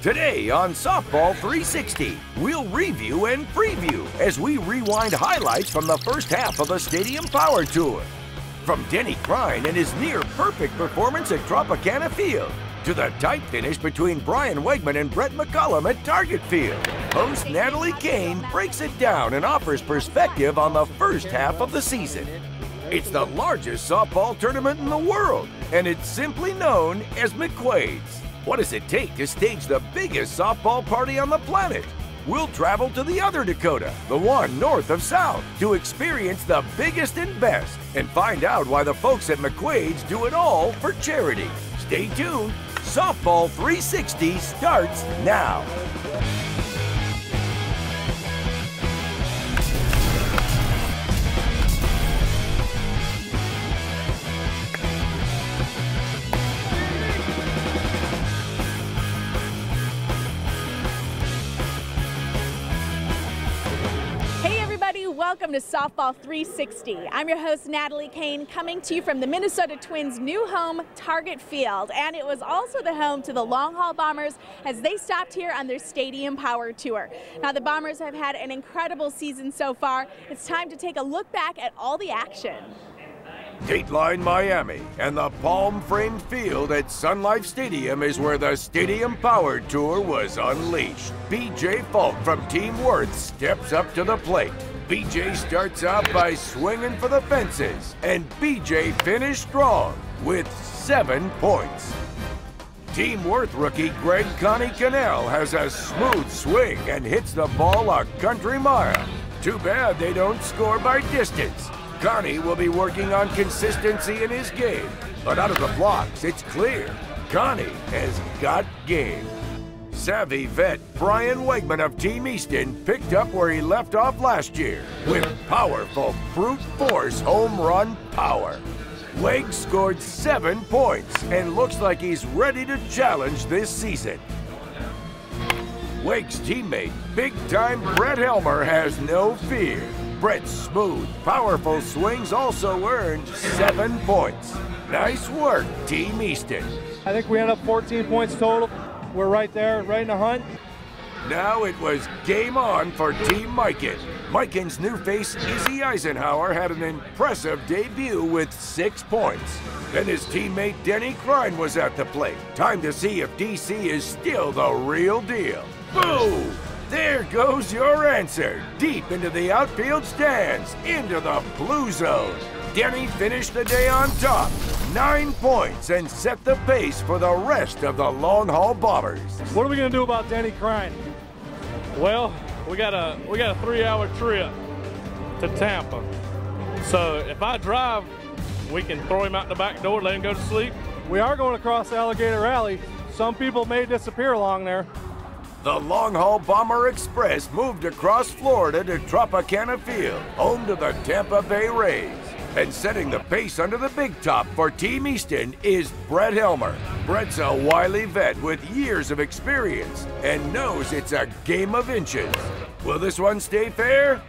Today on Softball 360, we'll review and preview as we rewind highlights from the first half of the Stadium Power Tour. From Denny Crine and his near-perfect performance at Tropicana Field, to the tight finish between Brian Wegman and Brett McCullum at Target Field, host Natalie Kane breaks it down and offers perspective on the first half of the season. It's the largest softball tournament in the world, and it's simply known as McQuaid's. What does it take to stage the biggest softball party on the planet? We'll travel to the other Dakota, the one north of South, to experience the biggest and best and find out why the folks at McQuaid's do it all for charity. Stay tuned. Softball 360 starts now. Welcome to Softball 360. I'm your host, Natalie Kane, coming to you from the Minnesota Twins' new home, Target Field. And it was also the home to the Long Haul Bombers as they stopped here on their Stadium Power Tour. Now, the Bombers have had an incredible season so far. It's time to take a look back at all the action. Dateline Miami and the palm-framed field at Sun Life Stadium is where the Stadium Power Tour was unleashed. BJ Falk from Team Worth steps up to the plate. BJ starts out by swinging for the fences, and BJ finished strong with 7 points. Team Worth rookie Greg Connie Cannell has a smooth swing and hits the ball a country mile. Too bad they don't score by distance. Connie will be working on consistency in his game, but out of the blocks, it's clear Connie has got game. Savvy vet Brian Wegman of Team Easton picked up where he left off last year with powerful brute force home run power. Weg scored 7 points and looks like he's ready to challenge this season. Weg's teammate, big-time Brett Helmer, has no fear. Brett's smooth, powerful swings also earned 7 points. Nice work, Team Easton. I think we ended up 14 points total. We're right there, right in the hunt. Now it was game on for Team Mikan. Mikan's new face, Izzy Eisenhower, had an impressive debut with 6 points. Then his teammate Denny Crine was at the plate. Time to see if DC is still the real deal. Boom! There goes your answer. Deep into the outfield stands, into the blue zone. Denny finished the day on top, 9 points, and set the pace for the rest of the Long Haul Bombers. What are we gonna do about Denny Crine? Well, we got a 3-hour trip to Tampa. So if I drive, we can throw him out the back door, let him go to sleep. We are going across Alligator Alley. Some people may disappear along there. The Long Haul Bomber Express moved across Florida to Tropicana Field, home to the Tampa Bay Rays. And setting the pace under the big top for Team Easton is Brett Helmer. Brett's a wily vet with years of experience and knows it's a game of inches. Will this one stay fair?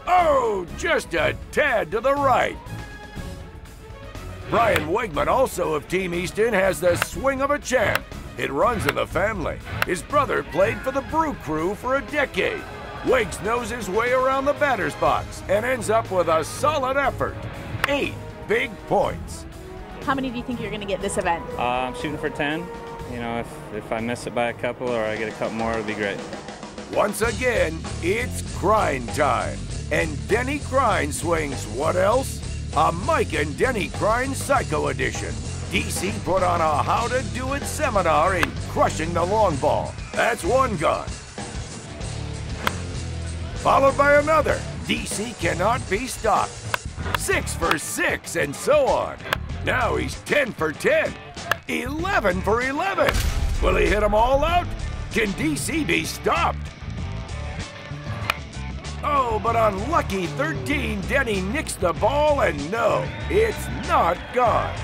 Oh, just a tad to the right. Brian Wegman, also of Team Easton, has the swing of a champ. It runs in the family. His brother played for the Brew Crew for a decade. Weggs knows his way around the batter's box and ends up with a solid effort. 8 big points. How many do you think you're going to get this event? I'm shooting for 10. You know, if I miss it by a couple or I get a couple more, it'll be great. Once again, it's Crine time. And Denny Crine swings what else? A Mike and Denny Crine Psycho Edition. DC put on a how-to-do-it seminar in crushing the long ball. That's one gone. Followed by another. DC cannot be stopped. 6 for 6, and so on. Now he's 10 for 10. 11 for 11. Will he hit them all out? Can DC be stopped? Oh, but on lucky 13, Denny nicks the ball, and no, it's not gone.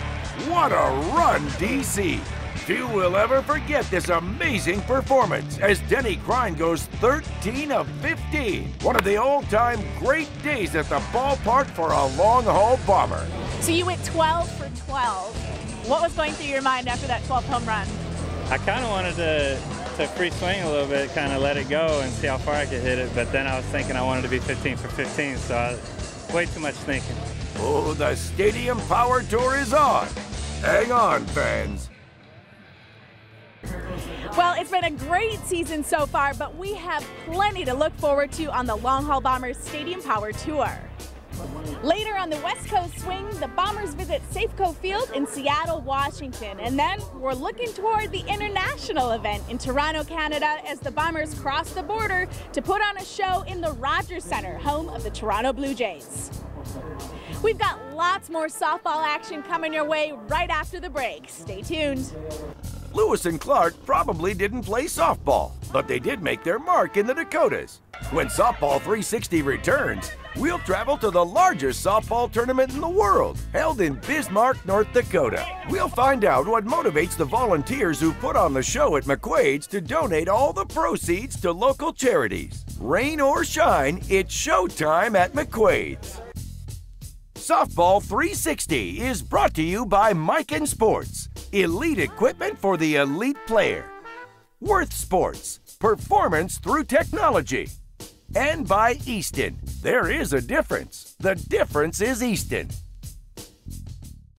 What a run, DC. Few will ever forget this amazing performance as Denny Crine goes 13 of 15. One of the all-time great days at the ballpark for a Long Haul Bomber. So you went 12 for 12. What was going through your mind after that 12th home run? I kind of wanted to free swing a little bit, kind of let it go and see how far I could hit it, but then I was thinking I wanted to be 15 for 15, so way too much thinking. Oh, the Stadium Power Tour is on. Hang on, fans. Well, it's been a great season so far, but we have plenty to look forward to on the Long Haul Bombers Stadium Power Tour. Later on the West Coast swing, the Bombers visit Safeco Field in Seattle, Washington. And then we're looking toward the international event in Toronto, Canada, as the Bombers cross the border to put on a show in the Rogers Centre, home of the Toronto Blue Jays. We've got lots more softball action coming your way right after the break. Stay tuned. Lewis and Clark probably didn't play softball, but they did make their mark in the Dakotas. When Softball 360 returns, we'll travel to the largest softball tournament in the world, held in Bismarck, North Dakota. We'll find out what motivates the volunteers who put on the show at McQuaid's to donate all the proceeds to local charities. Rain or shine, it's showtime at McQuaid's. Softball 360 is brought to you by Miken Sports, elite equipment for the elite player. Worth Sports, performance through technology. And by Easton. There is a difference. The difference is Easton.